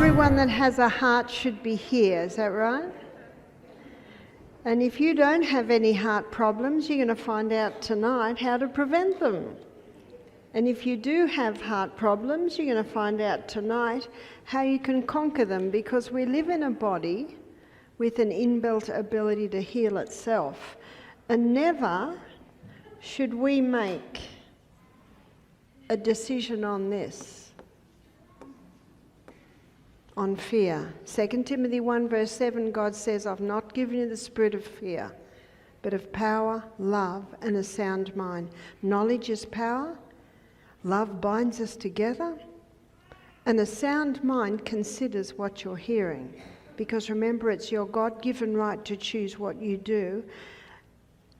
everyone that has a heart should be here, is that right? And if you don't have any heart problems, you're going to find out tonight how to prevent them. And if you do have heart problems, you're going to find out tonight how you can conquer them, because we live in a body with an inbuilt ability to heal itself. And never should we make a decision on this, on fear. 2 Timothy 1 verse 7, God says, I've not given you the spirit of fear, but of power, love, and a sound mind. Knowledge is power. Love binds us together. And a sound mind considers what you're hearing. Because remember, it's your God-given right to choose what you do.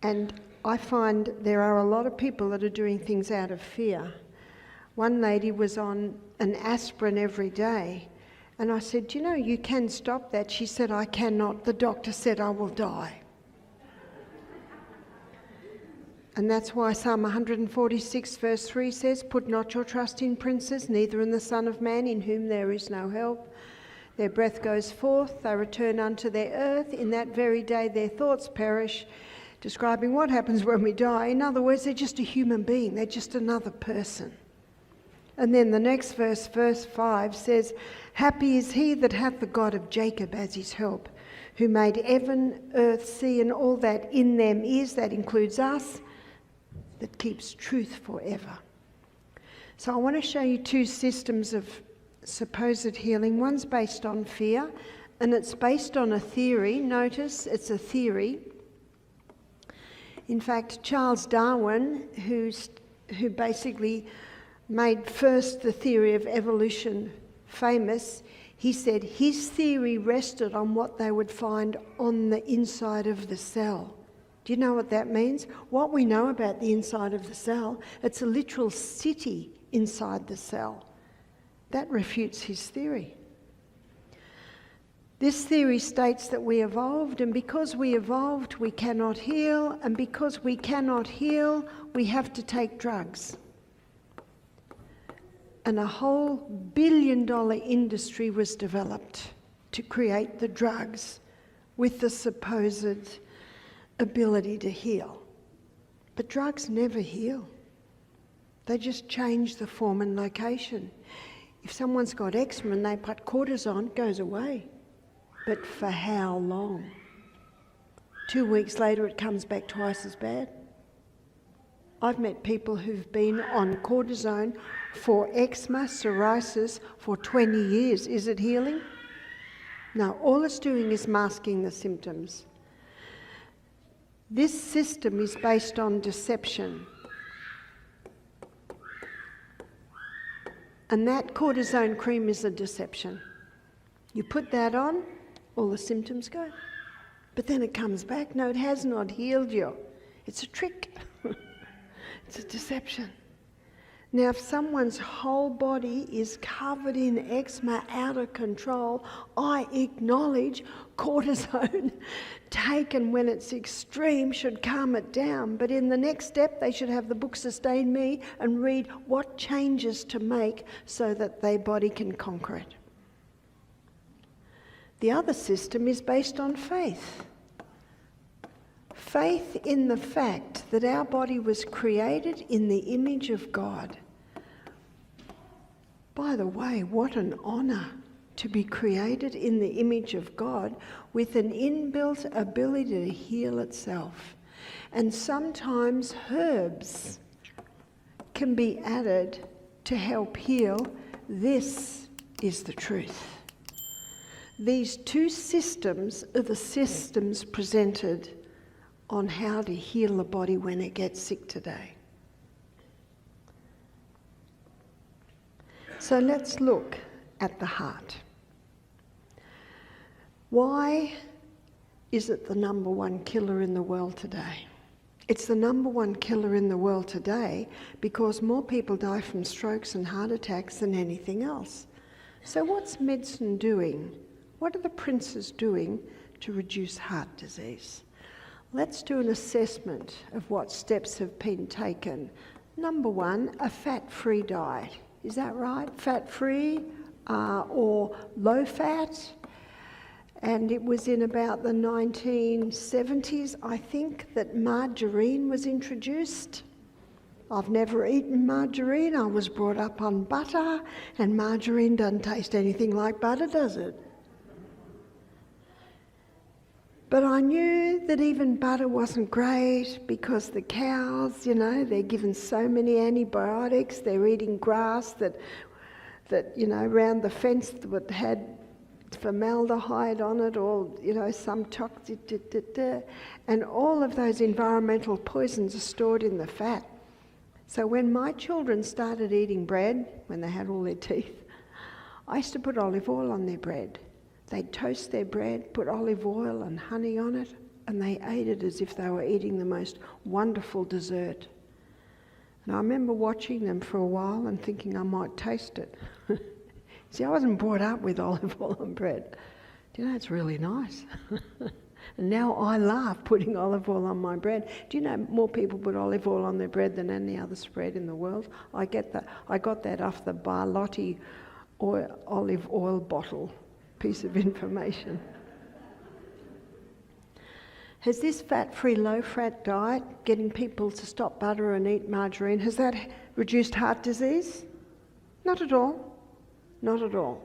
And I find there are a lot of people that are doing things out of fear. One lady was on an aspirin every day. And I said, you know, you can stop that. She said, I cannot. The doctor said I will die. And that's why Psalm 146 verse 3 says, put not your trust in princes, neither in the Son of Man, in whom there is no help. Their breath goes forth, they return unto their earth. In that very day their thoughts perish, describing what happens when we die. In other words, they're just a human being. They're just another person. And then the next verse, verse 5 says, happy is he that hath the God of Jacob as his help, who made heaven, earth, sea, and all that in them is, that includes us, that keeps truth forever. So I want to show you two systems of supposed healing. One's based on fear, and it's based on a theory. Notice it's a theory. In fact, Charles Darwin, who basically made first the theory of evolution famous, he said his theory rested on what they would find on the inside of the cell. Do you know what that means? What we know about the inside of the cell, it's a literal city inside the cell. That refutes his theory. This theory states that we evolved, and because we evolved, we cannot heal, and because we cannot heal, we have to take drugs. And a whole billion-dollar industry was developed to create the drugs with the supposed ability to heal. But drugs never heal. They just change the form and location. If someone's got eczema and they put cortisone, it goes away. But for how long? 2 weeks later it comes back twice as bad. I've met people who've been on cortisone for eczema, psoriasis for 20 years. Is it healing? No, all it's doing is masking the symptoms. This system is based on deception. And that cortisone cream is a deception. You put that on, all the symptoms go. But then it comes back. No, it has not healed you. It's a trick. It's a deception. Now, if someone's whole body is covered in eczema, out of control, I acknowledge cortisone taken when it's extreme should calm it down. But in the next step, they should have the book Sustain Me and read what changes to make so that their body can conquer it. The other system is based on faith. Faith in the fact that our body was created in the image of God. By the way, what an honour to be created in the image of God with an inbuilt ability to heal itself. And sometimes herbs can be added to help heal. This is the truth. These two systems are the systems presented on how to heal the body when it gets sick today. So let's look at the heart. Why is it the number one killer in the world today? It's the number one killer in the world today because more people die from strokes and heart attacks than anything else. So what's medicine doing? What are the princes doing to reduce heart disease? Let's do an assessment of what steps have been taken. Number one, a fat-free diet. Is that right? Fat-free? or low fat. And it was in about the 1970s, I think, that margarine was introduced. I've never eaten margarine. I was brought up on butter, and margarine doesn't taste anything like butter, does it? But I knew that even butter wasn't great because the cows, they're given so many antibiotics. They're eating grass that around the fence that had formaldehyde on it, or some toxic, and all of those environmental poisons are stored in the fat. So when my children started eating bread, when they had all their teeth, I used to put olive oil on their bread. They'd toast their bread, put olive oil and honey on it, and they ate it as if they were eating the most wonderful dessert. And I remember watching them for a while and thinking I might taste it. See, I wasn't brought up with olive oil on bread. Do you know, it's really nice. And now I laugh putting olive oil on my bread. Do you know more people put olive oil on their bread than any other spread in the world? I got that off the Barlotti olive oil bottle. Piece of information. Has this fat-free, low-fat diet, getting people to stop butter and eat margarine, has that reduced heart disease? Not at all. Not at all.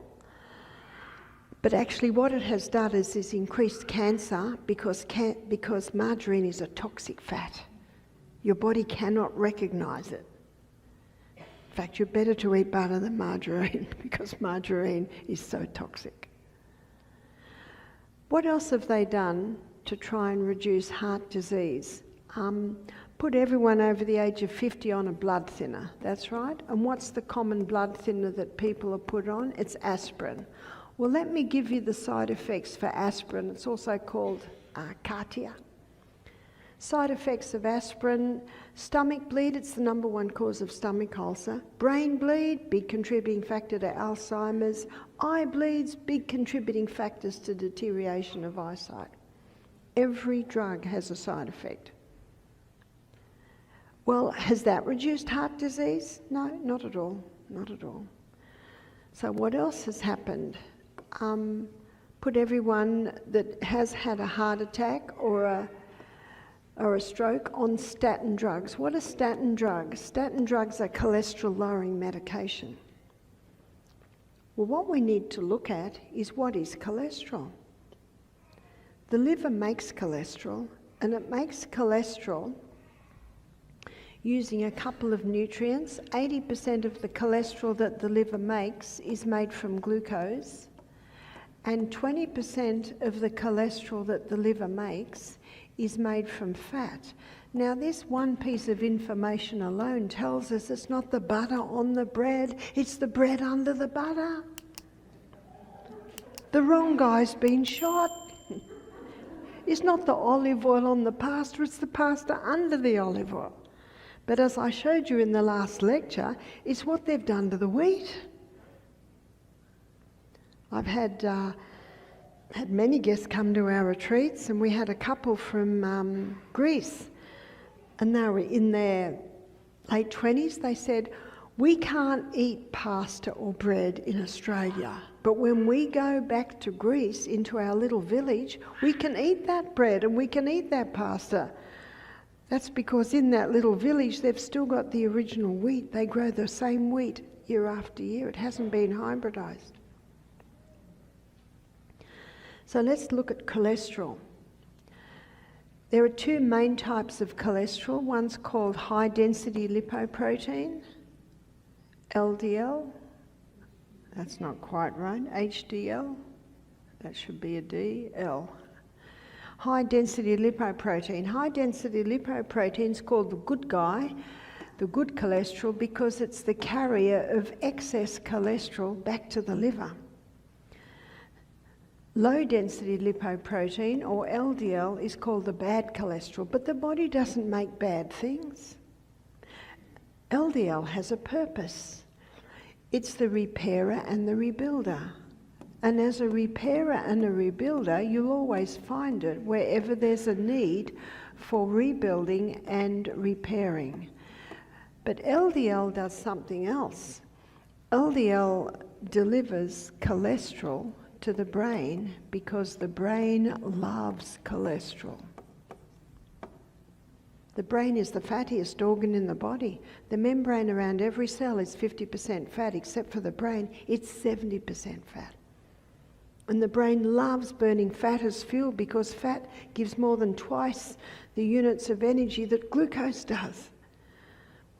But actually what it has done is increased cancer because margarine is a toxic fat. Your body cannot recognise it. In fact, you're better to eat butter than margarine because margarine is so toxic. What else have they done to try and reduce heart disease? Put everyone over the age of 50 on a blood thinner, that's right. And what's the common blood thinner that people are put on? It's aspirin. Well, let me give you the side effects for aspirin. It's also called Cartier. Side effects of aspirin: stomach bleed, it's the number one cause of stomach ulcer. Brain bleed, big contributing factor to Alzheimer's. Eye bleeds, big contributing factors to deterioration of eyesight. Every drug has a side effect. Well, has that reduced heart disease? No, not at all, not at all. So what else has happened? Put everyone that has had a heart attack or a stroke on statin drugs. What are statin drugs? Statin drugs are cholesterol-lowering medication. Well, what we need to look at is what is cholesterol. The liver makes cholesterol, and it makes cholesterol using a couple of nutrients. 80% of the cholesterol that the liver makes is made from glucose, and 20% of the cholesterol that the liver makes is made from fat. Now, this one piece of information alone tells us it's not the butter on the bread, it's the bread under the butter. The wrong guy's been shot. It's not the olive oil on the pasta, it's the pasta under the olive oil. But as I showed you in the last lecture, it's what they've done to the wheat. I've had many guests come to our retreats, and we had a couple from Greece, and they were in their late 20s. They said, we can't eat pasta or bread in Australia, but when we go back to Greece into our little village, we can eat that bread and we can eat that pasta. That's because in that little village they've still got the original wheat. They grow the same wheat year after year. It hasn't been hybridised. So let's look at cholesterol. There are two main types of cholesterol. One's called high density lipoprotein, LDL. That's not quite right. HDL. That should be a D. L. High density lipoprotein. High density lipoprotein is called the good guy, the good cholesterol, because it's the carrier of excess cholesterol back to the liver. Low density lipoprotein, or LDL, is called the bad cholesterol, but the body doesn't make bad things. LDL has a purpose. It's the repairer and the rebuilder. And as a repairer and a rebuilder, you'll always find it wherever there's a need for rebuilding and repairing. But LDL does something else. LDL delivers cholesterol to the brain because the brain loves cholesterol. The brain is the fattiest organ in the body. The membrane around every cell is 50% fat, except for the brain, it's 70% fat. And the brain loves burning fat as fuel because fat gives more than twice the units of energy that glucose does.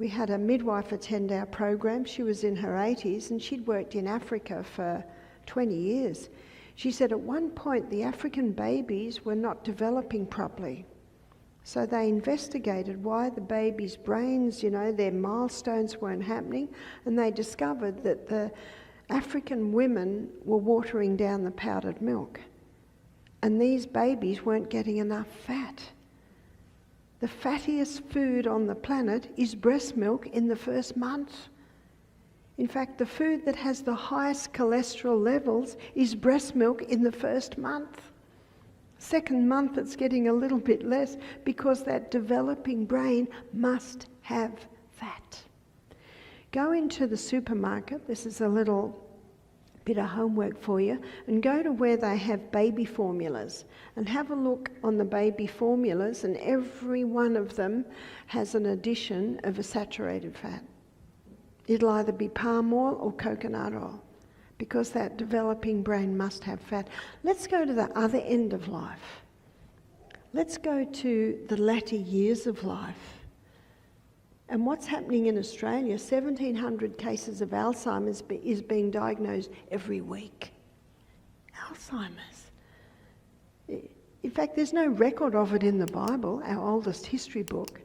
We had a midwife attend our program. She was in her 80s and she'd worked in Africa for 20 years. She said at one point the African babies were not developing properly. So they investigated why the babies' brains, their milestones weren't happening, and they discovered that the African women were watering down the powdered milk, and these babies weren't getting enough fat. The fattiest food on the planet is breast milk in the first month. In fact, the food that has the highest cholesterol levels is breast milk in the first month. Second month it's getting a little bit less because that developing brain must have fat. Go into the supermarket, this is a little bit of homework for you, and go to where they have baby formulas and have a look on the baby formulas, and every one of them has an addition of a saturated fat. It'll either be palm oil or coconut oil, because that developing brain must have fat. Let's go to the other end of life. Let's go to the latter years of life. And what's happening in Australia, 1,700 cases of Alzheimer's is being diagnosed every week. Alzheimer's. In fact, there's no record of it in the Bible, our oldest history book.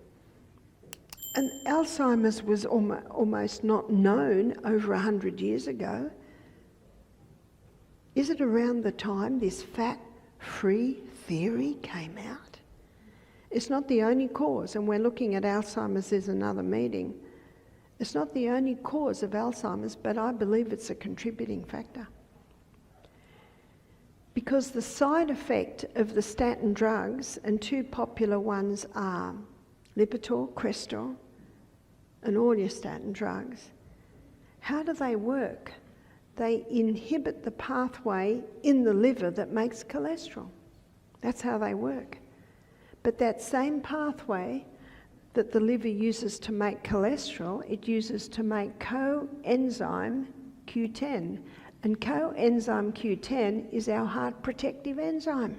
And Alzheimer's was almost not known over 100 years ago. Is it around the time this fat-free theory came out? It's not the only cause, and we're looking at Alzheimer's as another meeting. It's not the only cause of Alzheimer's, but I believe it's a contributing factor. Because the side effect of the statin drugs, and two popular ones are Lipitor, Crestor, and all your statin drugs. How do they work? They inhibit the pathway in the liver that makes cholesterol. That's how they work. But that same pathway that the liver uses to make cholesterol, it uses to make coenzyme Q10. And coenzyme Q10 is our heart protective enzyme.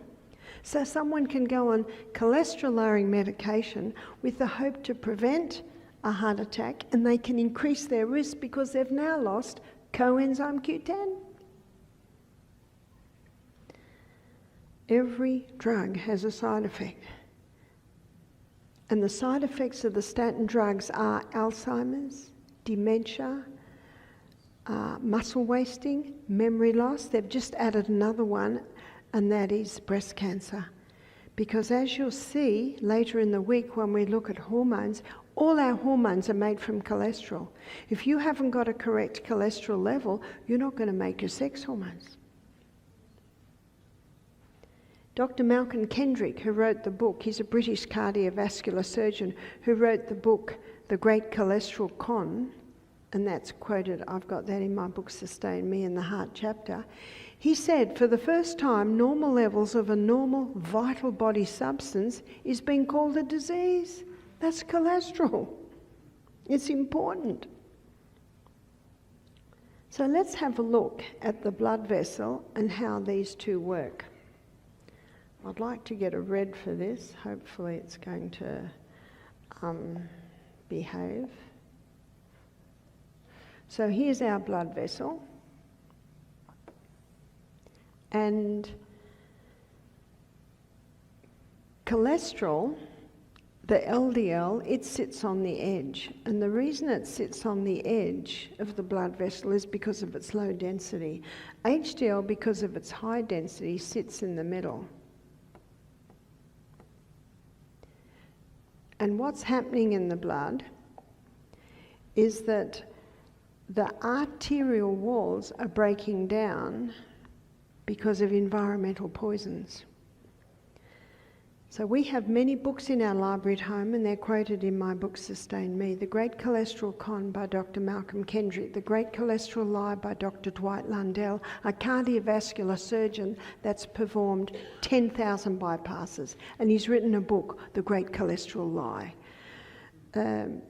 So someone can go on cholesterol-lowering medication with the hope to prevent a heart attack, and they can increase their risk because they've now lost coenzyme Q10. Every drug has a side effect. And the side effects of the statin drugs are Alzheimer's, dementia, muscle wasting, memory loss. They've just added another one, and that is breast cancer. Because as you'll see later in the week when we look at hormones, all our hormones are made from cholesterol. If you haven't got a correct cholesterol level, you're not going to make your sex hormones. Dr. Malcolm Kendrick, who wrote the book, he's a British cardiovascular surgeon who wrote the book, The Great Cholesterol Con, and that's quoted, I've got that in my book, Sustain Me, in the Heart chapter. He said, for the first time, normal levels of a normal vital body substance is being called a disease. That's cholesterol. It's important. So let's have a look at the blood vessel and how these two work. I'd like to get a red for this. Hopefully it's going to behave. So here's our blood vessel. And cholesterol, the LDL, it sits on the edge. And the reason it sits on the edge of the blood vessel is because of its low density. HDL, because of its high density, sits in the middle. And what's happening in the blood is that the arterial walls are breaking down because of environmental poisons. So we have many books in our library at home, and they're quoted in my book, Sustain Me. The Great Cholesterol Con by Dr. Malcolm Kendrick, The Great Cholesterol Lie by Dr. Dwight Lundell, a cardiovascular surgeon that's performed 10,000 bypasses. And he's written a book, The Great Cholesterol Lie. An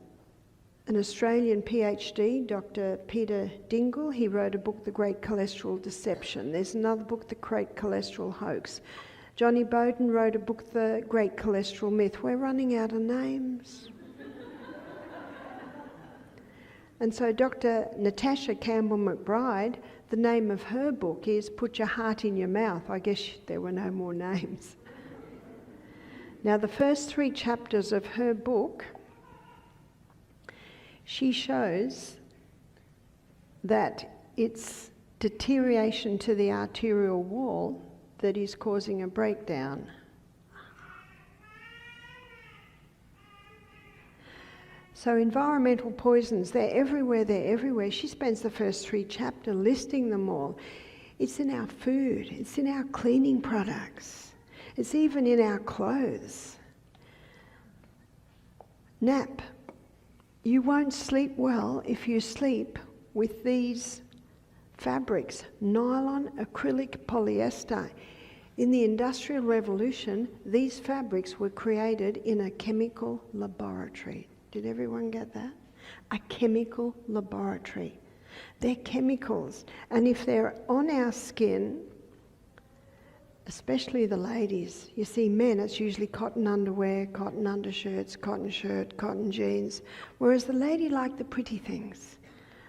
Australian PhD, Dr. Peter Dingle, he wrote a book, The Great Cholesterol Deception. There's another book, The Great Cholesterol Hoax. Johnny Bowden wrote a book, The Great Cholesterol Myth. We're running out of names. And so Dr. Natasha Campbell McBride, the name of her book is Put Your Heart in Your Mouth. I guess there were no more names. Now, the first 3 chapters of her book, she shows that it's deterioration to the arterial wall that is causing a breakdown. So environmental poisons, they're everywhere. She spends the first 3 chapters listing them all. It's in our food, it's in our cleaning products, it's even in our clothes. Nap. You won't sleep well if you sleep with these fabrics, nylon, acrylic, polyester. In the Industrial Revolution, these fabrics were created in a chemical laboratory. Did everyone get that? A chemical laboratory. They're chemicals, and if they're on our skin, especially the ladies, you see men, it's usually cotton underwear, cotton undershirts, cotton shirt, cotton jeans, whereas the lady like the pretty things.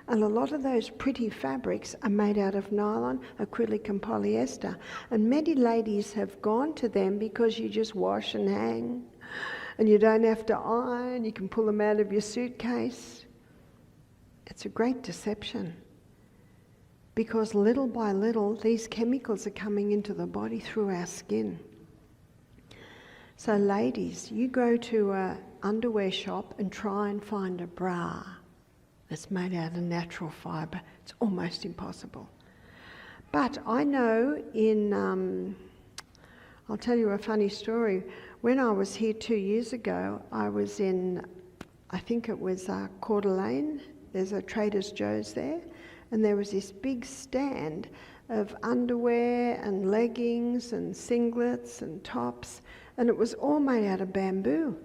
And a lot of those pretty fabrics are made out of nylon, acrylic and polyester. And many ladies have gone to them because you just wash and hang and you don't have to iron, you can pull them out of your suitcase. It's a great deception because little by little these chemicals are coming into the body through our skin. So ladies, you go to an underwear shop and try and find a bra that's made out of natural fibre. It's almost impossible. But I know I'll tell you a funny story. When I was here 2 years ago, I was in, I think it was Coeur d'Alene. There's a Trader's Joe's there. And there was this big stand of underwear and leggings and singlets and tops. And it was all made out of bamboo.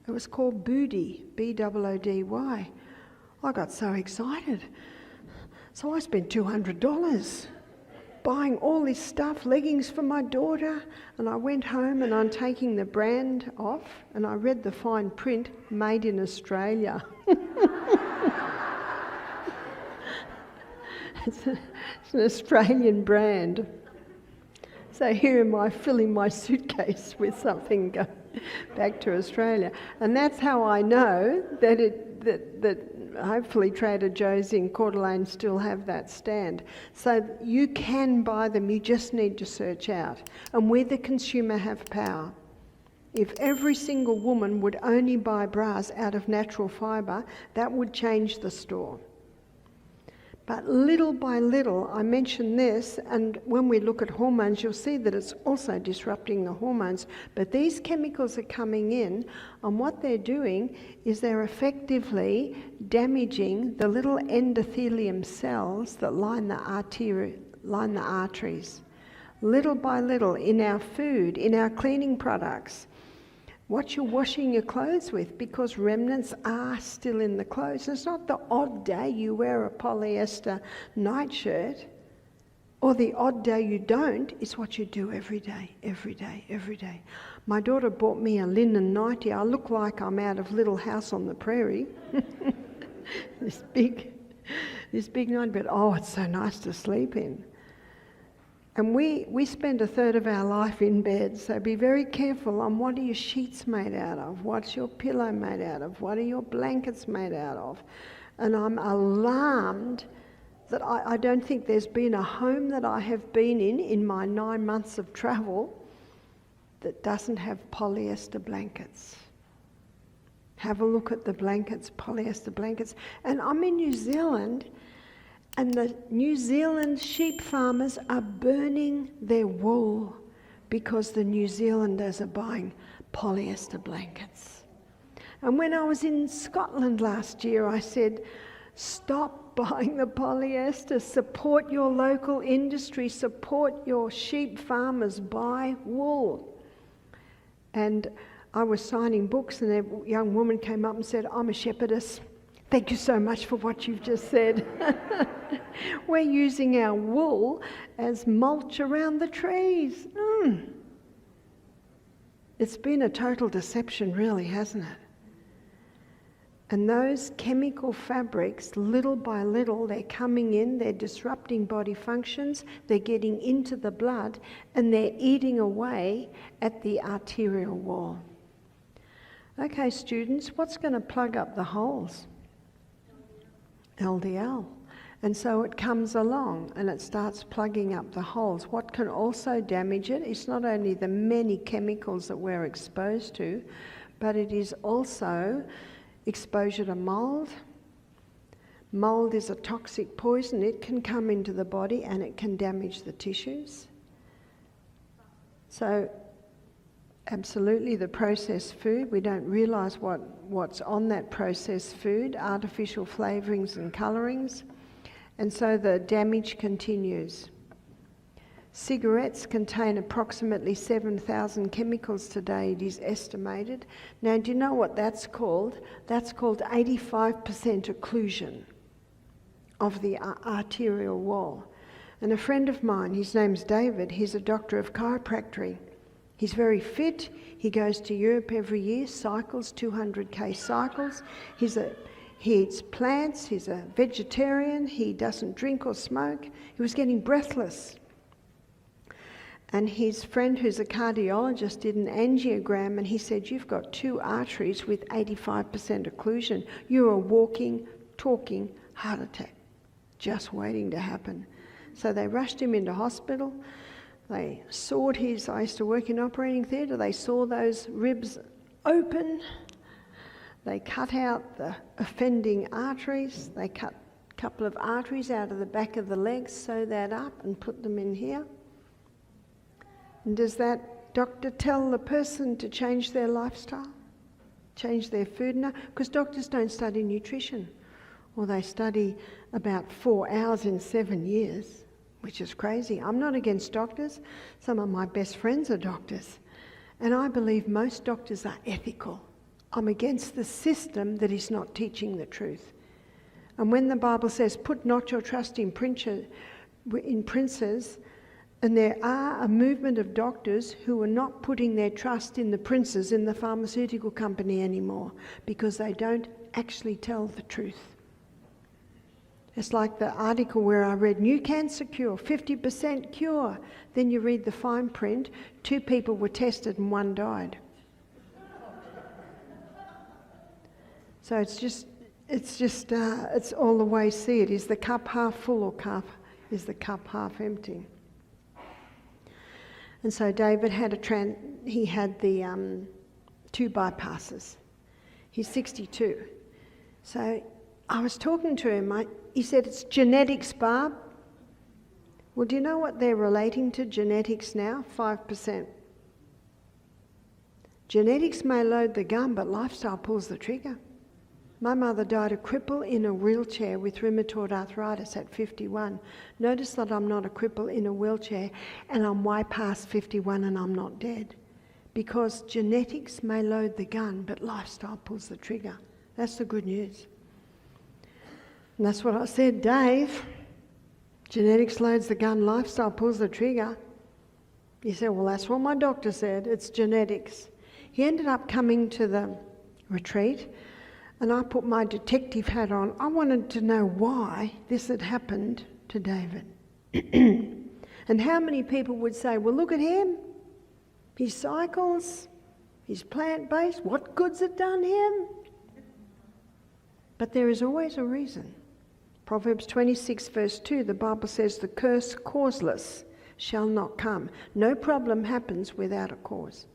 It was called Boody, B-O-O-D-Y. I got so excited. So I spent $200 buying all this stuff, leggings for my daughter, and I went home and I'm taking the brand off and I read the fine print, made in Australia. It's an Australian brand. So here am I filling my suitcase with something going back to Australia. And that's how I know that hopefully Trader Joe's in Coeur d'Alene still have that stand. So you can buy them, you just need to search out. And we the consumer have power. If every single woman would only buy bras out of natural fibre, that would change the store. But little by little, I mention this, and when we look at hormones, you'll see that it's also disrupting the hormones. But these chemicals are coming in, and what they're doing is they're effectively damaging the little endothelium cells that line the arteries. Little by little, in our food, in our cleaning products, what you're washing your clothes with, because remnants are still in the clothes. It's not the odd day you wear a polyester nightshirt or the odd day you don't. It's what you do every day, every day, every day. My daughter bought me a linen nightie. I look like I'm out of Little House on the Prairie. this big nightie, but oh, it's so nice to sleep in. And we spend a third of our life in bed, so be very careful on what are your sheets made out of, what's your pillow made out of, what are your blankets made out of. And I'm alarmed that I don't think there's been a home that I have been in my 9 months of travel that doesn't have polyester blankets. Have a look at the blankets, polyester blankets. And I'm in New Zealand, and the New Zealand sheep farmers are burning their wool because the New Zealanders are buying polyester blankets. And when I was in Scotland last year, I said, stop buying the polyester, support your local industry, support your sheep farmers, buy wool. And I was signing books and a young woman came up and said, I'm a shepherdess. Thank you so much for what you've just said. We're using our wool as mulch around the trees. It's been a total deception, really, hasn't it? And those chemical fabrics, little by little, they're coming in, they're disrupting body functions, they're getting into the blood, and they're eating away at the arterial wall. Okay, students, what's going to plug up the holes? LDL. And so it comes along and it starts plugging up the holes. What can also damage it is not only the many chemicals that we're exposed to, but it is also exposure to mold. Mold is a toxic poison. It can come into the body and it can damage the tissues. So absolutely the processed food, we don't realise what's on that processed food, artificial flavourings and colourings, and so the damage continues. Cigarettes contain approximately 7,000 chemicals today, it is estimated. Now, do you know what that's called? That's called 85% occlusion of the arterial wall. And a friend of mine, his name's David, he's a doctor of chiropractic. He's very fit, he goes to Europe every year, cycles 200k cycles. He eats plants, he's a vegetarian, he doesn't drink or smoke. He was getting breathless. And his friend, who's a cardiologist, did an angiogram and he said, you've got 2 arteries with 85% occlusion. You're a walking, talking heart attack, just waiting to happen. So they rushed him into hospital. They sawed I used to work in operating theatre, they saw those ribs open. They cut out the offending arteries. They cut a couple of arteries out of the back of the legs, sew that up and put them in here. And does that doctor tell the person to change their lifestyle? Change their food? No, because doctors don't study nutrition. Or they study about 4 hours in 7 years, which is crazy. I'm not against doctors. Some of my best friends are doctors. And I believe most doctors are ethical. I'm against the system that is not teaching the truth. And when the Bible says, put not your trust in princes, and there are a movement of doctors who are not putting their trust in the princes in the pharmaceutical company anymore because they don't actually tell the truth. It's like the article where I read, new cancer cure, 50% cure. Then you read the fine print, 2 people were tested and 1 died. So it's all the way see it. Is the cup half full or is the cup half empty? And so David had he had the 2 bypasses. He's 62. So I was talking to him. He said, it's genetics, Barb. Well, do you know what they're relating to genetics now? 5%. Genetics may load the gun, but lifestyle pulls the trigger. My mother died a cripple in a wheelchair with rheumatoid arthritis at 51. Notice that I'm not a cripple in a wheelchair and I'm way past 51 and I'm not dead. Because genetics may load the gun, but lifestyle pulls the trigger. That's the good news. And that's what I said, Dave. Genetics loads the gun, lifestyle pulls the trigger. He said, well, that's what my doctor said. It's genetics. He ended up coming to the retreat. And I put my detective hat on. I wanted to know why this had happened to David. And how many people would say, well, look at him. He cycles. He's plant-based. What good's it done him? But there is always a reason. Proverbs 26 verse 2, the Bible says, the curse causeless shall not come. No problem happens without a cause.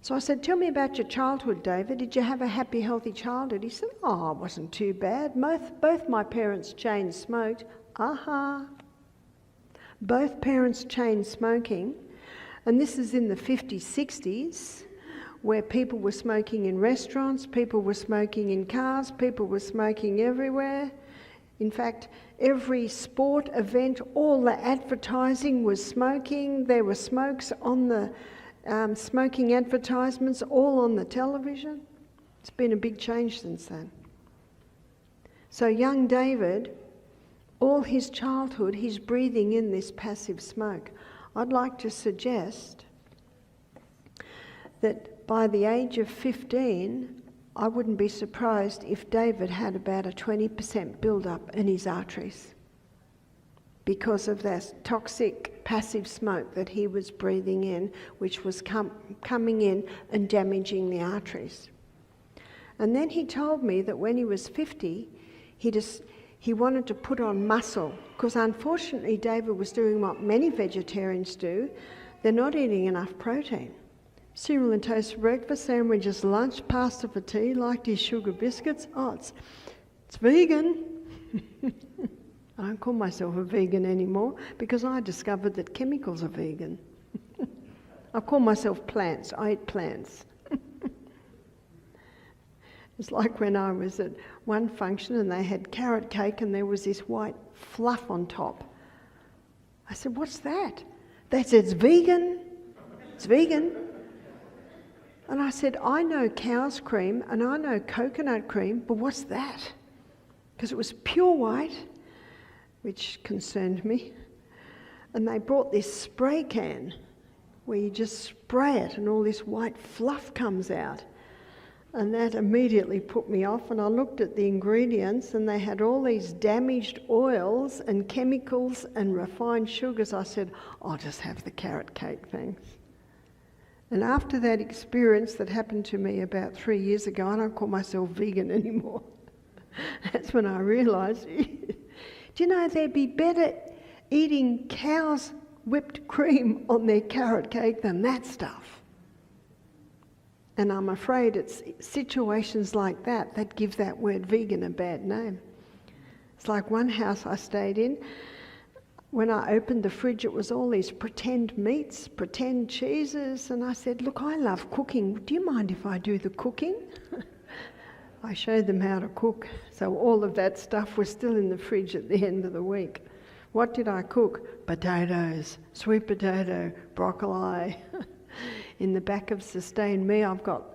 So I said, tell me about your childhood, David. Did you have a happy, healthy childhood? He said, oh, it wasn't too bad. Both my parents chain smoked. Aha. Both parents chain smoking, and this is in the 50s, 60s, where people were smoking in restaurants, people were smoking in cars, people were smoking everywhere. In fact, every sport event, all the advertising was smoking. There were smokes on the smoking advertisements, all on the television. It's been a big change since then. So young David, all his childhood, he's breathing in this passive smoke. I'd like to suggest that by the age of 15, I wouldn't be surprised if David had about a 20% build-up in his arteries because of that toxic passive smoke that he was breathing in, which was coming in and damaging the arteries. And then he told me that when he was 50, he wanted to put on muscle, because unfortunately David was doing what many vegetarians do. They're not eating enough protein. Cereal and toast for breakfast, sandwiches, lunch, pasta for tea, liked his sugar biscuits. Oh, it's vegan. I don't call myself a vegan anymore because I discovered that chemicals are vegan. I call myself plants. I eat plants. It's like when I was at one function and they had carrot cake and there was this white fluff on top. I said, "What's that?" They said, "It's vegan. It's vegan." And I said, "I know cow's cream and I know coconut cream, but what's that?" Because it was pure white, which concerned me. And they brought this spray can where you just spray it and all this white fluff comes out. And that immediately put me off, and I looked at the ingredients and they had all these damaged oils and chemicals and refined sugars. I said, "I'll just have the carrot cake, thanks." And after that experience that happened to me about 3 years ago, I don't call myself vegan anymore. That's when I realised, do you know, they'd be better eating cow's whipped cream on their carrot cake than that stuff. And I'm afraid it's situations like that give that word vegan a bad name. It's like one house I stayed in. When I opened the fridge, it was all these pretend meats, pretend cheeses, and I said, "Look, I love cooking. Do you mind if I do the cooking?" I showed them how to cook, so all of that stuff was still in the fridge at the end of the week. What did I cook? Potatoes, sweet potato, broccoli. In the back of Sustain Me, I've got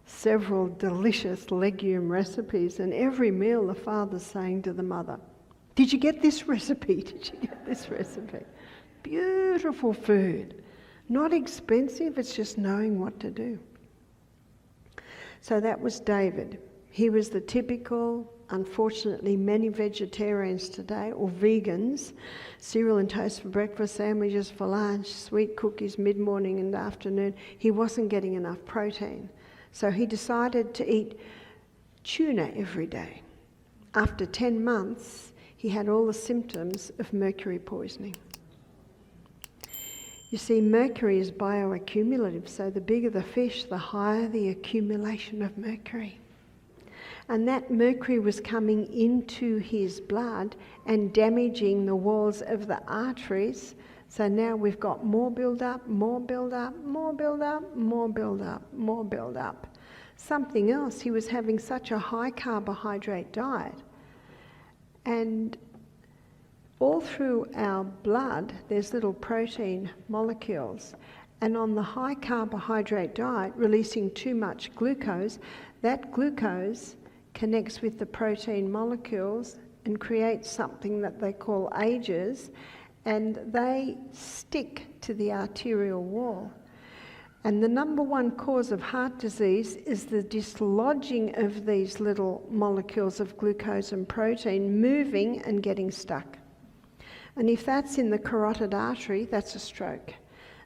several delicious legume recipes, and every meal the father's saying to the mother, "Did you get this recipe? Did you get this recipe?" Beautiful food. Not expensive, it's just knowing what to do. So that was David. He was the typical, unfortunately, many vegetarians today, or vegans, cereal and toast for breakfast, sandwiches for lunch, sweet cookies mid-morning and afternoon. He wasn't getting enough protein. So he decided to eat tuna every day. After 10 months, he had all the symptoms of mercury poisoning. You see, mercury is bioaccumulative, so the bigger the fish, the higher the accumulation of mercury. And that mercury was coming into his blood and damaging the walls of the arteries. So now we've got more build-up, more build-up, more build-up, more build-up, more build-up. Something else, he was having such a high carbohydrate diet. And all through our blood, there's little protein molecules. And on the high carbohydrate diet, releasing too much glucose, that glucose connects with the protein molecules and creates something that they call ages, and they stick to the arterial wall. And the number one cause of heart disease is the dislodging of these little molecules of glucose and protein moving and getting stuck. And if that's in the carotid artery, that's a stroke.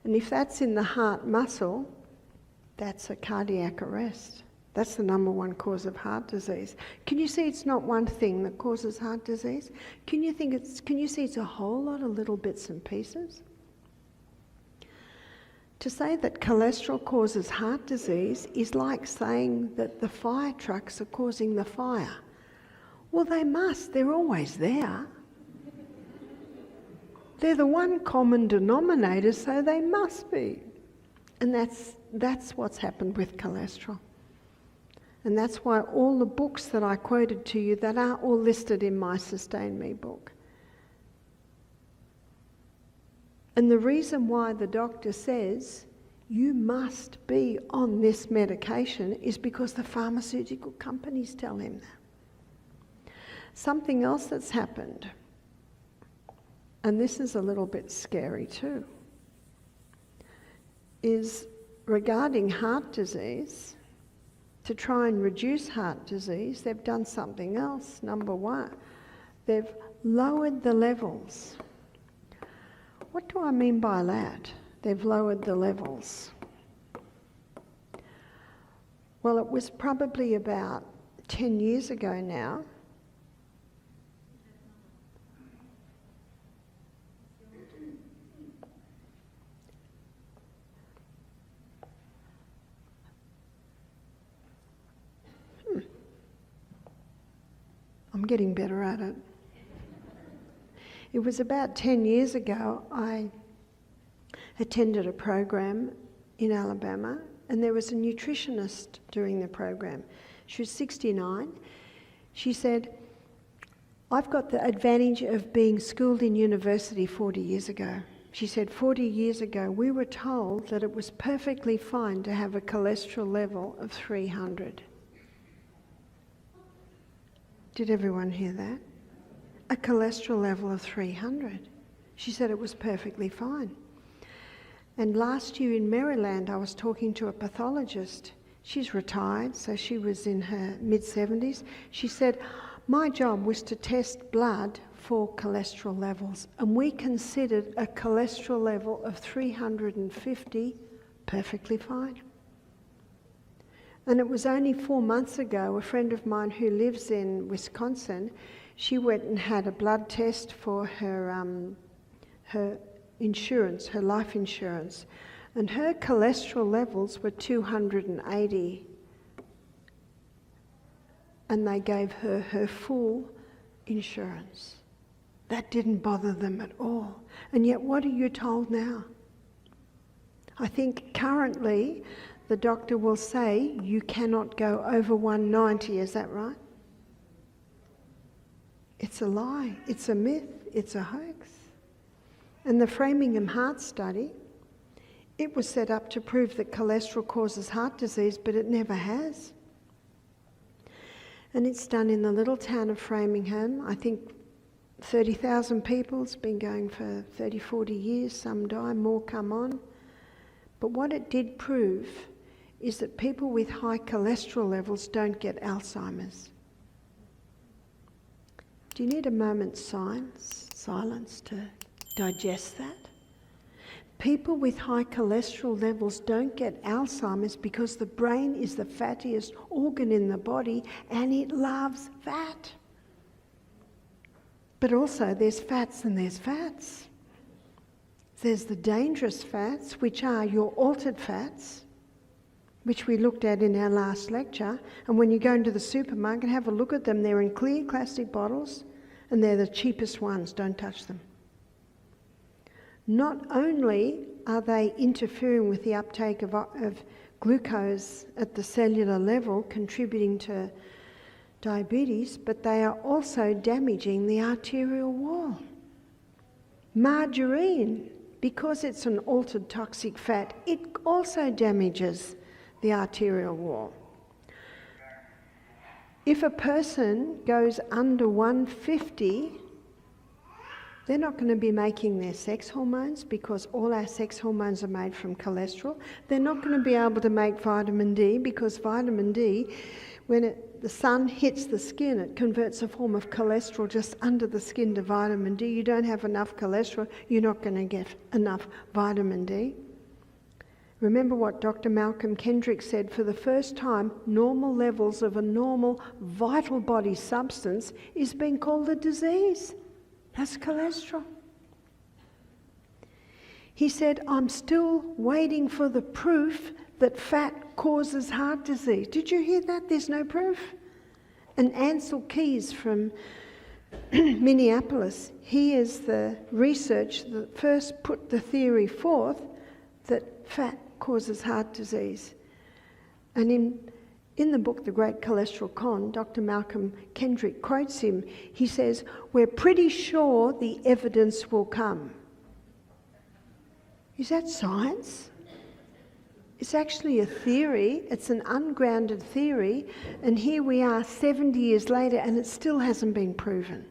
And if that's in the heart muscle, that's a cardiac arrest. That's the number one cause of heart disease. Can you see it's not one thing that causes heart disease? Can you see it's a whole lot of little bits and pieces? To say that cholesterol causes heart disease is like saying that the fire trucks are causing the fire. Well, they must. They're always there. They're the one common denominator, so they must be. And that's what's happened with cholesterol. And that's why all the books that I quoted to you, that are all listed in my Sustain Me book. And the reason why the doctor says you must be on this medication is because the pharmaceutical companies tell him that. Something else that's happened, and this is a little bit scary too, is regarding heart disease. To try and reduce heart disease, they've done something else. Number one, they've lowered the levels. What do I mean by that? They've lowered the levels. Well, it was probably about 10 years ago now. I'm getting better at it. It was about 10 years ago, I attended a program in Alabama, and there was a nutritionist during the program. She was 69. She said, I've got the advantage of being schooled in university 40 years ago. She said 40 years ago we were told that it was perfectly fine to have a cholesterol level of 300. Did everyone hear that? A cholesterol level of 300. She said it was perfectly fine. And last year in Maryland, I was talking to a pathologist. She's retired, so she was in her mid-70s. She said, my job was to test blood for cholesterol levels, and we considered a cholesterol level of 350 perfectly fine. And it was only 4 months ago, a friend of mine who lives in Wisconsin, she went and had a blood test for her insurance, her life insurance, and her cholesterol levels were 280. And they gave her her full insurance. That didn't bother them at all. And yet, what are you told now? I think currently the doctor will say you cannot go over 190, is that right? It's a lie, it's a myth, it's a hoax. And the Framingham Heart Study, it was set up to prove that cholesterol causes heart disease, but it never has. And it's done in the little town of Framingham. I think 30,000 people. It's been going for 30, 40 years. Some die, more come on. But what it did prove is that people with high cholesterol levels don't get Alzheimer's. Do you need a moment's silence to digest that? People with high cholesterol levels don't get Alzheimer's because the brain is the fattiest organ in the body and it loves fat. But also there's fats and there's fats. There's the dangerous fats, which are your altered fats, which we looked at in our last lecture. And when you go into the supermarket, have a look at them. They're in clear plastic bottles and they're the cheapest ones. Don't touch them. Not only are they interfering with the uptake of glucose at the cellular level, contributing to diabetes, but they are also damaging the arterial wall. Margarine, because it's an altered toxic fat, it also damages the arterial wall. If a person goes under 150, they're not going to be making their sex hormones because all our sex hormones are made from cholesterol. They're not going to be able to make vitamin D because vitamin D, when the sun hits the skin, it converts a form of cholesterol just under the skin to vitamin D. You don't have enough cholesterol, you're not going to get enough vitamin D. Remember what Dr. Malcolm Kendrick said, for the first time, normal levels of a normal vital body substance is being called a disease. That's cholesterol. He said, I'm still waiting for the proof that fat causes heart disease. Did you hear that? There's no proof. And Ansel Keys from Minneapolis. He is the research that first put the theory forth that fat causes heart disease. And in the book, The Great Cholesterol Con, Dr. Malcolm Kendrick quotes him. He says, "We're pretty sure the evidence will come." Is that science? It's actually a theory. It's an ungrounded theory. And here we are 70 years later and it still hasn't been proven.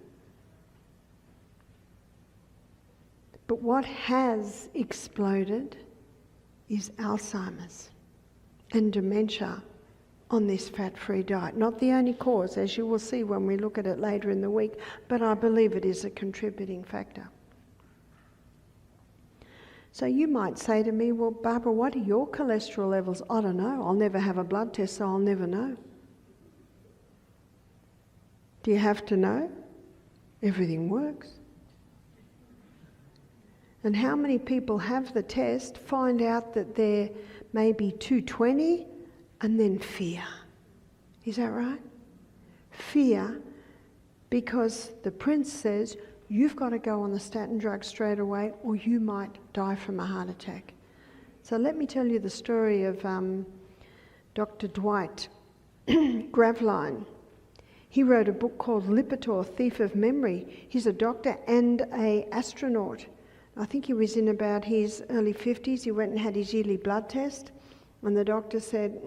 But what has exploded is Alzheimer's and dementia on this fat-free diet. Not the only cause, as you will see when we look at it later in the week, but I believe it is a contributing factor. So you might say to me, "Well, Barbara, what are your cholesterol levels?" "I don't know. I'll never have a blood test, so I'll never know." Do you have to know? Everything works. And how many people have the test, find out that they're maybe 220, and then fear? Is that right? Fear, because the prince says, "You've got to go on the statin drug straight away or you might die from a heart attack." So let me tell you the story of Dr. Dwight Graveline. He wrote a book called Lipitor, Thief of Memory. He's a doctor and an astronaut. I think he was in about his early 50s. He went and had his yearly blood test, and the doctor said,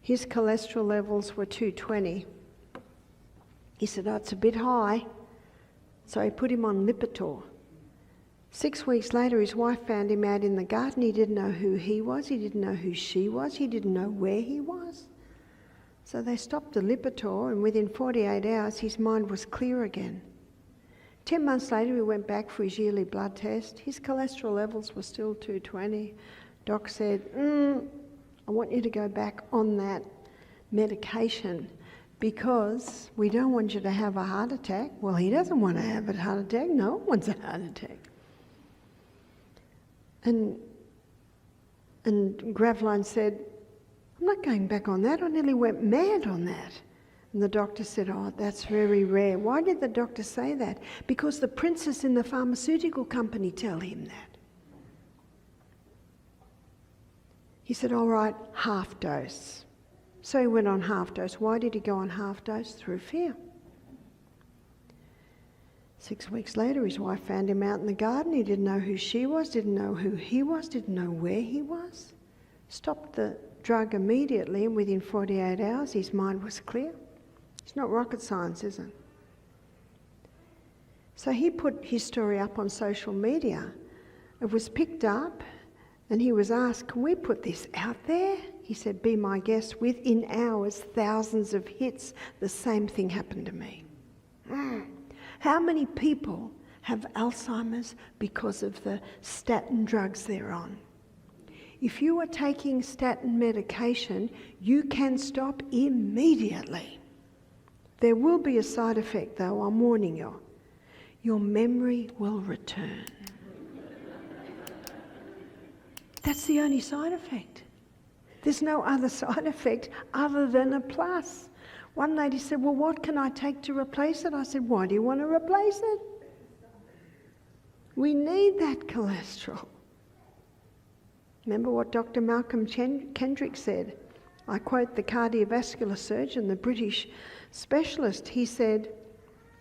his cholesterol levels were 220. He said, "Oh, it's a bit high." So he put him on Lipitor. 6 weeks later, his wife found him out in the garden. He didn't know who he was. He didn't know who she was. He didn't know where he was. So they stopped the Lipitor, and within 48 hours, his mind was clear again. 10 months later, he went back for his yearly blood test. His cholesterol levels were still 220. Doc said, "I want you to go back on that medication because we don't want you to have a heart attack." Well, he doesn't want to have a heart attack. No one wants a heart attack. And Graveline said, "I'm not going back on that. I nearly went mad on that." And the doctor said, "Oh, that's very rare." Why did the doctor say that? Because the princes in the pharmaceutical company tell him that. He said, "All right, half dose." So he went on half dose. Why did he go on half dose? Through fear. 6 weeks later, his wife found him out in the garden. He didn't know who she was, didn't know who he was, didn't know where he was. Stopped the drug immediately, and within 48 hours, his mind was clear. It's not rocket science, is it? So he put his story up on social media. It was picked up, and he was asked, "Can we put this out there?" He said, "Be my guest." Within hours, thousands of hits. The same thing happened to me. How many people have Alzheimer's because of the statin drugs they're on? If you are taking statin medication, you can stop immediately. There will be a side effect though, I'm warning you. Your memory will return. That's the only side effect. There's no other side effect other than a plus. One lady said, "Well, what can I take to replace it?" I said, "Why do you want to replace it? We need that cholesterol." Remember what Dr. Malcolm Kendrick said? I quote the cardiovascular surgeon, the British specialist. He said,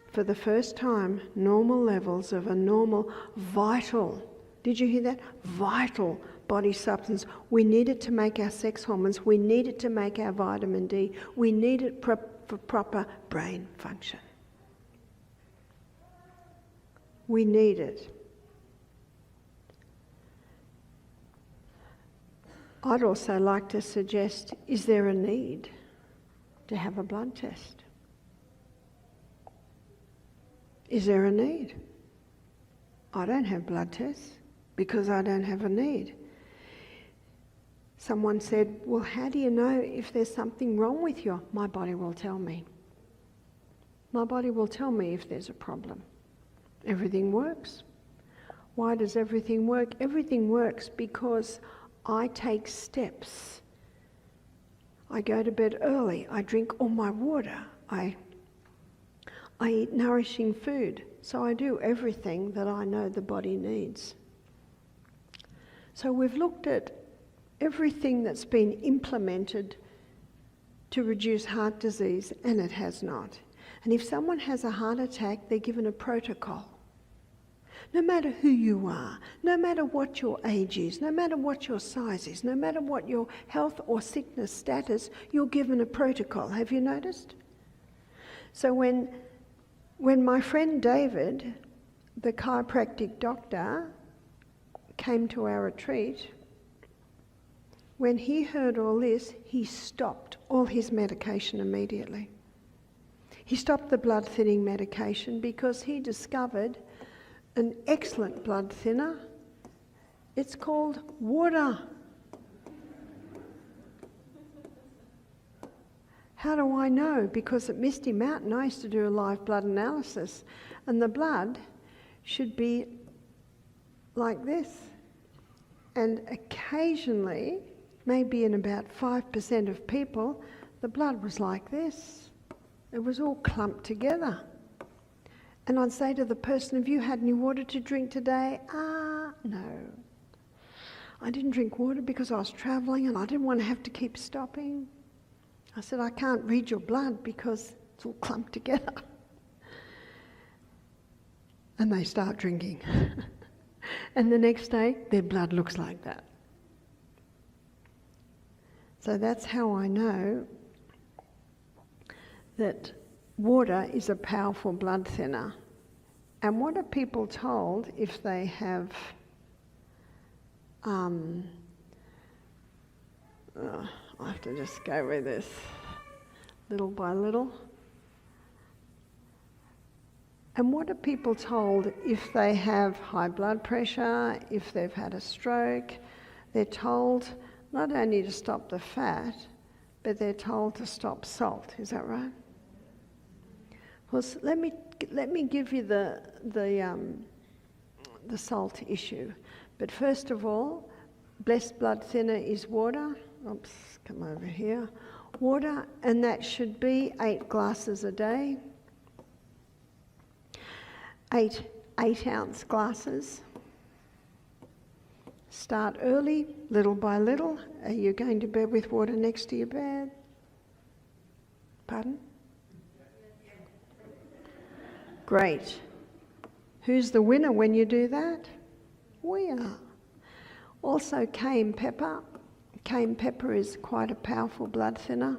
"For the first time, normal levels of a normal vital," did you hear that? Vital body substance. We need it to make our sex hormones. We need it to make our vitamin D. We need it for proper brain function. We need it. I'd also like to suggest, is there a need to have a blood test? Is there a need? I don't have blood tests because I don't have a need. Someone said, "Well, how do you know if there's something wrong with you?" My body will tell me. My body will tell me if there's a problem. Everything works. Why does everything work? Everything works because I take steps. I go to bed early. I drink all my water. I I eat nourishing food, so I do everything that I know the body needs. So we've looked at everything that's been implemented to reduce heart disease, and it has not. And if someone has a heart attack, they're given a protocol. No matter who you are, no matter what your age is, no matter what your size is, no matter what your health or sickness status, you're given a protocol. Have you noticed? So when my friend David, the chiropractic doctor, came to our retreat, when he heard all this, he stopped all his medication immediately. He stopped the blood thinning medication because he discovered an excellent blood thinner. It's called water. How do I know? Because at Misty Mountain I used to do a live blood analysis, and the blood should be like this. And occasionally, maybe in about 5% of people, the blood was like this. It was all clumped together. And I'd say to the person, have you had any water to drink today? No. I didn't drink water because I was travelling and I didn't want to have to keep stopping. I said, I can't read your blood because it's all clumped together. And they start drinking. And the next day, their blood looks like that. So that's how I know that water is a powerful blood thinner. And what are people told if they have I have to just go with this little by little. And what are people told if they have high blood pressure, if they've had a stroke? They're told not only to stop the fat, but they're told to stop salt. Is that right? Well, let me give you the salt issue. But first of all, blessed blood thinner is water. Oops, come over here. Water, and that should be 8 glasses a day. 8 ounce glasses. Start early, little by little. Are you going to bed with water next to your bed? Pardon? Great. Who's the winner when you do that? We are. Also cayenne pepper. Cayenne pepper is quite a powerful blood thinner.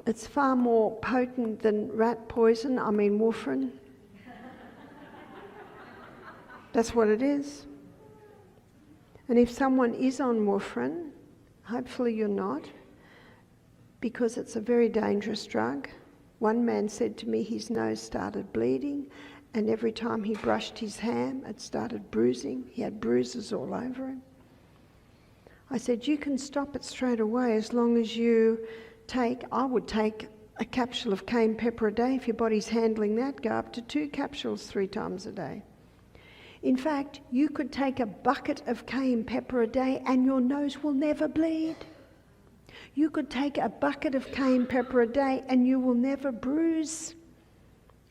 It's far more potent than rat poison, warfarin. That's what it is. And if someone is on warfarin, hopefully you're not, because it's a very dangerous drug. One man said to me his nose started bleeding, and every time he brushed his ham, it started bruising. He had bruises all over him. I said, you can stop it straight away as long as you I would take a capsule of cayenne pepper a day. If your body's handling that, go up to 2 capsules 3 times a day. In fact, you could take a bucket of cayenne pepper a day and your nose will never bleed. You could take a bucket of cayenne pepper a day and you will never bruise.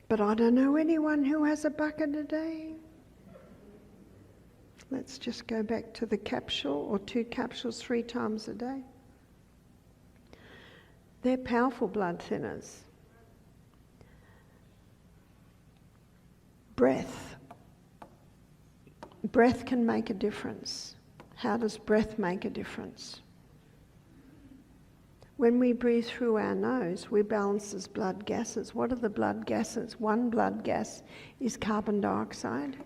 But I don't know anyone who has a bucket a day. Let's just go back to the capsule, or 2 capsules 3 times a day. They're powerful blood thinners. Breath. Breath can make a difference. How does breath make a difference? When we breathe through our nose, we balance as blood gases. What are the blood gases? One blood gas is carbon dioxide.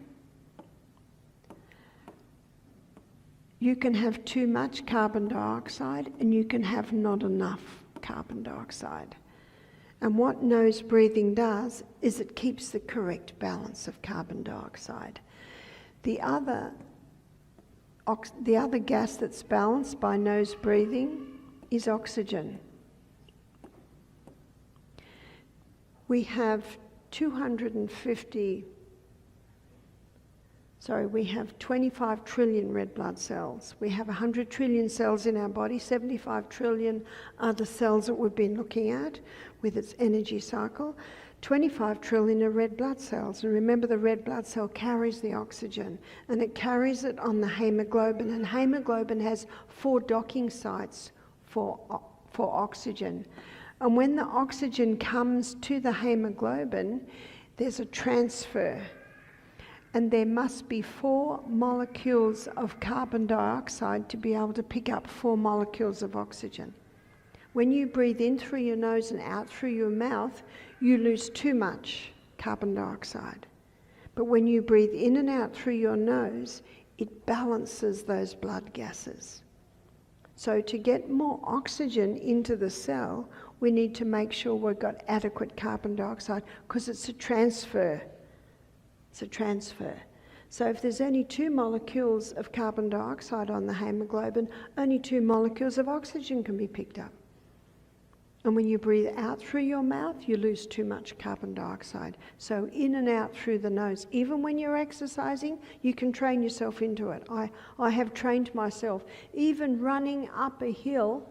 You can have too much carbon dioxide and you can have not enough carbon dioxide. And what nose breathing does is it keeps the correct balance of carbon dioxide. The other gas that's balanced by nose breathing is oxygen. We have 250 we have 25 trillion red blood cells. We have 100 trillion cells in our body. 75 trillion are the cells that we've been looking at with its energy cycle. 25 trillion are red blood cells. And remember, the red blood cell carries the oxygen, and it carries it on the hemoglobin. And hemoglobin has 4 docking sites for oxygen. And when the oxygen comes to the hemoglobin, there's a transfer. And there must be 4 molecules of carbon dioxide to be able to pick up 4 molecules of oxygen. When you breathe in through your nose and out through your mouth, you lose too much carbon dioxide. But when you breathe in and out through your nose, it balances those blood gases. So to get more oxygen into the cell, we need to make sure we've got adequate carbon dioxide, because it's a transfer. It's a transfer. So if there's only 2 molecules of carbon dioxide on the hemoglobin, only 2 molecules of oxygen can be picked up. And when you breathe out through your mouth, you lose too much carbon dioxide. So in and out through the nose. Even when you're exercising, you can train yourself into it. I have trained myself. Even running up a hill,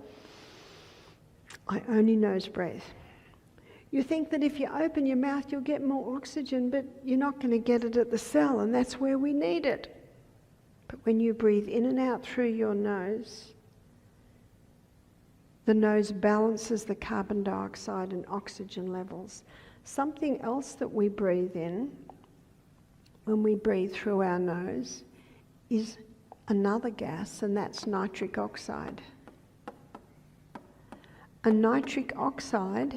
I only nose breathe. You think that if you open your mouth, you'll get more oxygen, but you're not going to get it at the cell, and that's where we need it. But when you breathe in and out through your nose, the nose balances the carbon dioxide and oxygen levels. Something else that we breathe in when we breathe through our nose is another gas, and that's nitric oxide. And nitric oxide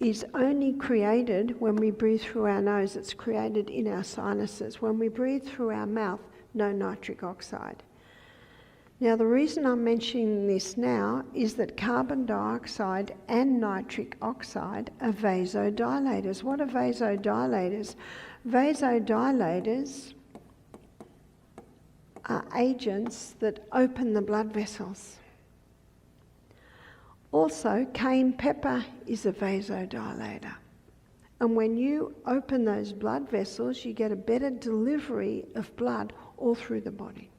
is only created when we breathe through our nose. It's created in our sinuses. When we breathe through our mouth, no nitric oxide. Now, the reason I'm mentioning this now is that carbon dioxide and nitric oxide are vasodilators. What are vasodilators? Vasodilators are agents that open the blood vessels. Also, cayenne pepper is a vasodilator. And when you open those blood vessels, you get a better delivery of blood all through the body.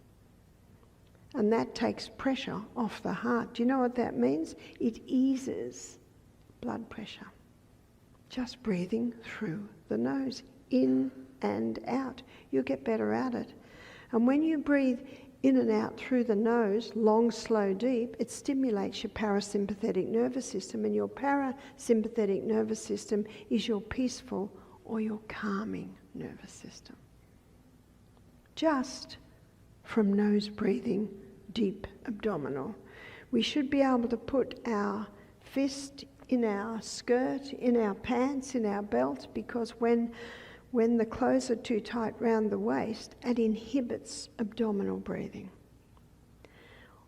And that takes pressure off the heart. Do you know what that means? It eases blood pressure. Just breathing through the nose, in and out. You'll get better at it. And when you breathe in and out through the nose, long, slow, deep, it stimulates your parasympathetic nervous system. And your parasympathetic nervous system is your peaceful or your calming nervous system. Just from nose breathing, deep abdominal. We should be able to put our fist in our skirt, in our pants, in our belt, because when the clothes are too tight round the waist, it inhibits abdominal breathing.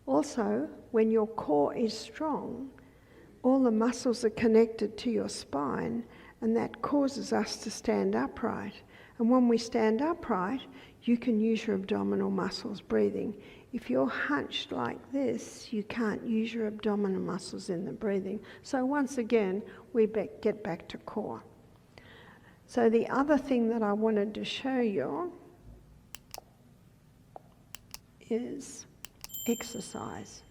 Also, when your core is strong, all the muscles are connected to your spine, and that causes us to stand upright. And when we stand upright, you can use your abdominal muscles breathing. If you're hunched like this, you can't use your abdominal muscles in the breathing. So once again, we get back to core. So the other thing that I wanted to show you is exercise.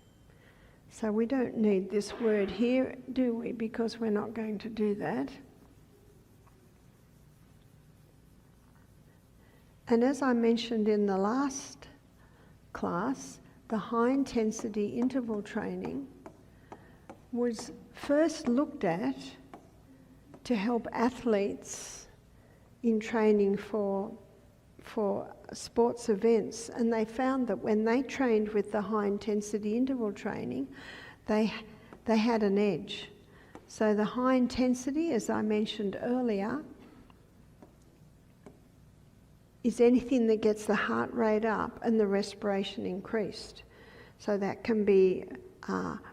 So we don't need this word here, do we? Because we're not going to do that. And as I mentioned in the last class, the high-intensity interval training was first looked at to help athletes in training for sports events. And they found that when they trained with the high-intensity interval training, they had an edge. So the high intensity, as I mentioned earlier, is anything that gets the heart rate up and the respiration increased. So that can be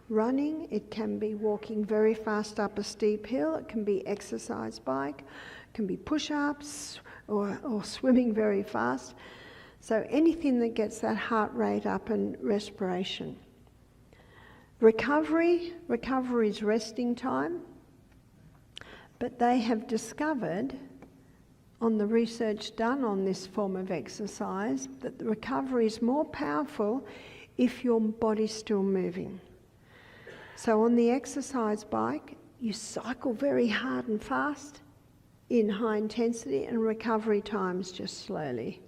running, it can be walking very fast up a steep hill, it can be exercise bike, it can be push-ups or swimming very fast. So anything that gets that heart rate up and respiration. Recovery is resting time, but they have discovered on the research done on this form of exercise that the recovery is more powerful if your body's still moving. So on the exercise bike, you cycle very hard and fast in high intensity, and recovery times just slowly.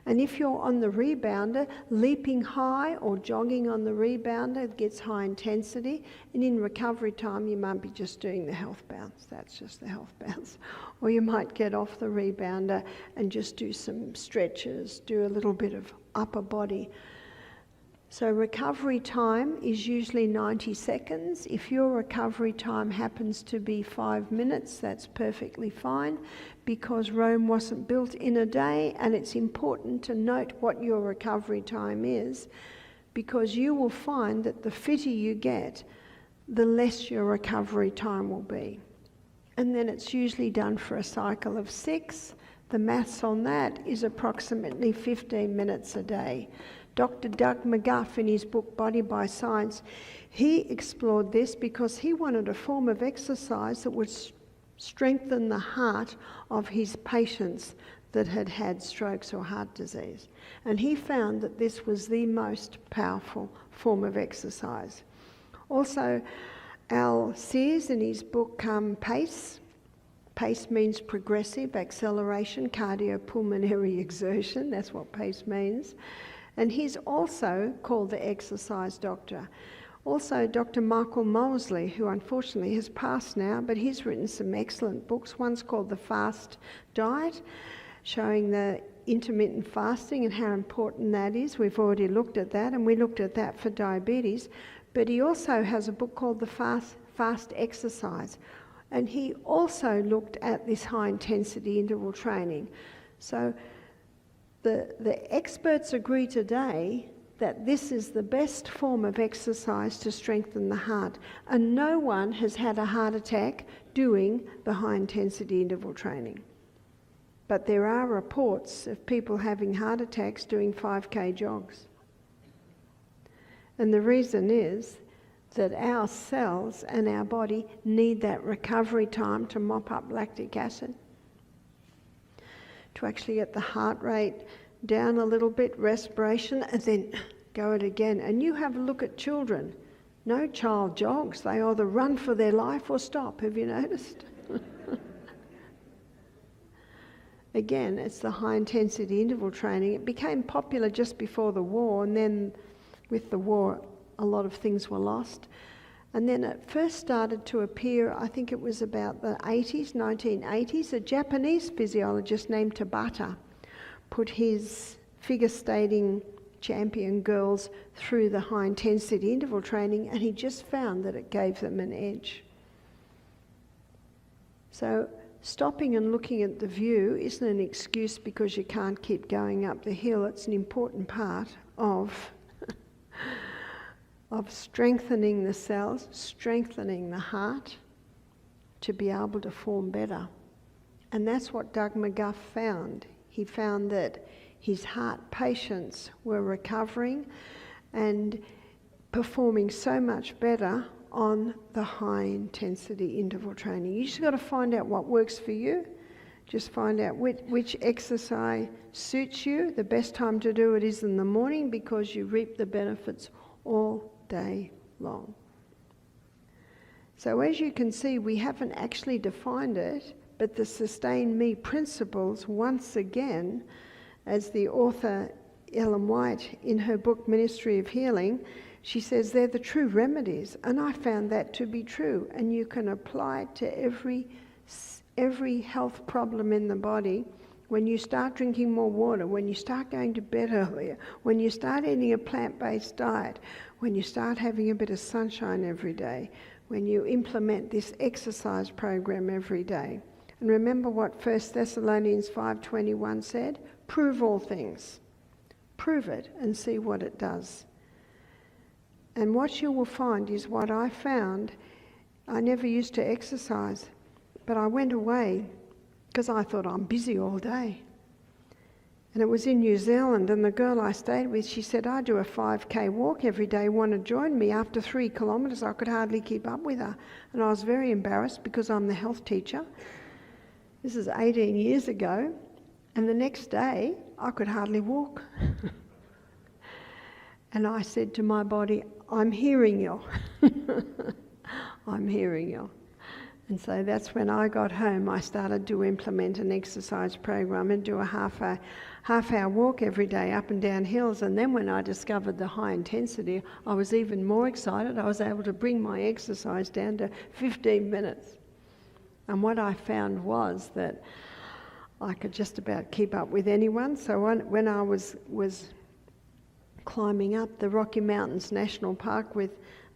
And if you're on the rebounder, leaping high or jogging on the rebounder gets high intensity, and in recovery time you might be just doing the health bounce. That's just the health bounce. Or you might get off the rebounder and just do some stretches, do a little bit of upper body. So recovery time is usually 90 seconds. If your recovery time happens to be 5 minutes, that's perfectly fine, because Rome wasn't built in a day, and it's important to note what your recovery time is, because you will find that the fitter you get, the less your recovery time will be. And then it's usually done for a cycle of 6. The maths on that is approximately 15 minutes a day. Dr. Doug McGuff, in his book Body by Science, he explored this because he wanted a form of exercise that would strengthen the heart of his patients that had had strokes or heart disease. And he found that this was the most powerful form of exercise. Also, Al Sears, in his book PACE, PACE means progressive acceleration cardiopulmonary exertion, that's what PACE means. And he's also called the exercise doctor. Also, Dr. Michael Mosley, who unfortunately has passed now, but he's written some excellent books. One's called The Fast Diet, showing the intermittent fasting and how important that is. We've already looked at that, and we looked at that for diabetes. But he also has a book called The Fast Exercise, and he also looked at this high-intensity interval training. So the experts agree today that this is the best form of exercise to strengthen the heart, and no one has had a heart attack doing the high-intensity interval training. But there are reports of people having heart attacks doing 5K jogs. And the reason is that our cells and our body need that recovery time to mop up lactic acid, to actually get the heart rate down a little bit, respiration, and then go it again. And you have a look at children. No child jogs. They either run for their life or stop. Have you noticed? Again, it's the high-intensity interval training. It became popular just before the war, and then with the war, a lot of things were lost. And then it first started to appear, I think it was about the 80s, 1980s. A Japanese physiologist named Tabata put his figure-skating champion girls through the high-intensity interval training, and he just found that it gave them an edge. So stopping and looking at the view isn't an excuse because you can't keep going up the hill. It's an important part of strengthening the cells, strengthening the heart to be able to form better. And that's what Doug McGuff found. He found that his heart patients were recovering and performing so much better on the high-intensity interval training. You just got to find out what works for you. Just find out which exercise suits you. The best time to do it is in the morning because you reap the benefits all day long. So as you can see, we haven't actually defined it, but the Sustain Me principles, once again, as the author Ellen White in her book Ministry of Healing, she says they're the true remedies, and I found that to be true, and you can apply it to every health problem in the body. When you start drinking more water, when you start going to bed earlier, when you start eating a plant-based diet, when you start having a bit of sunshine every day, when you implement this exercise program every day. And remember what 1 Thessalonians 5:21 said? Prove all things. Prove it and see what it does. And what you will find is what I found. I never used to exercise, but I went away because I thought I'm busy all day. And it was in New Zealand, and the girl I stayed with, she said, I do a 5K walk every day, want to join me? After 3 kilometres, I could hardly keep up with her. And I was very embarrassed because I'm the health teacher. This is 18 years ago, and the next day I could hardly walk. And I said to my body, I'm hearing you. I'm hearing you. And so that's when I got home, I started to implement an exercise program and do a half-hour walk every day up and down hills. And then when I discovered the high intensity, I was even more excited. I was able to bring my exercise down to 15 minutes. And what I found was that I could just about keep up with anyone. So when I was climbing up the Rocky Mountains National Park with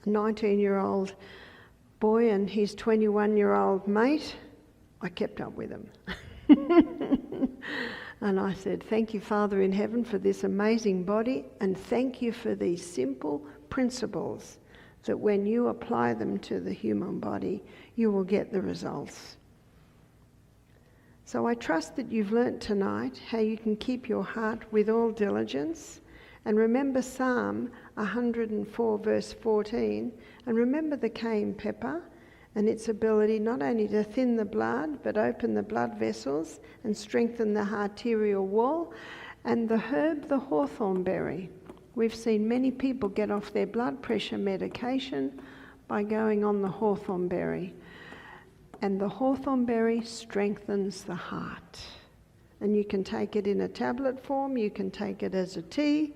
a 19-year-old boy and his 21-year-old mate, I kept up with him. And I said, thank you, Father in heaven, for this amazing body, and thank you for these simple principles that when you apply them to the human body, you will get the results. So I trust that you've learnt tonight how you can keep your heart with all diligence. And remember Psalm 104 verse 14, and remember the cayenne pepper and its ability not only to thin the blood, but open the blood vessels and strengthen the arterial wall, and the herb, the hawthorn berry. We've seen many people get off their blood pressure medication by going on the hawthorn berry. And the hawthorn berry strengthens the heart. And you can take it in a tablet form, you can take it as a tea,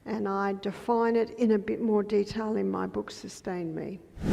and I define it in a bit more detail in my book, Sustain Me.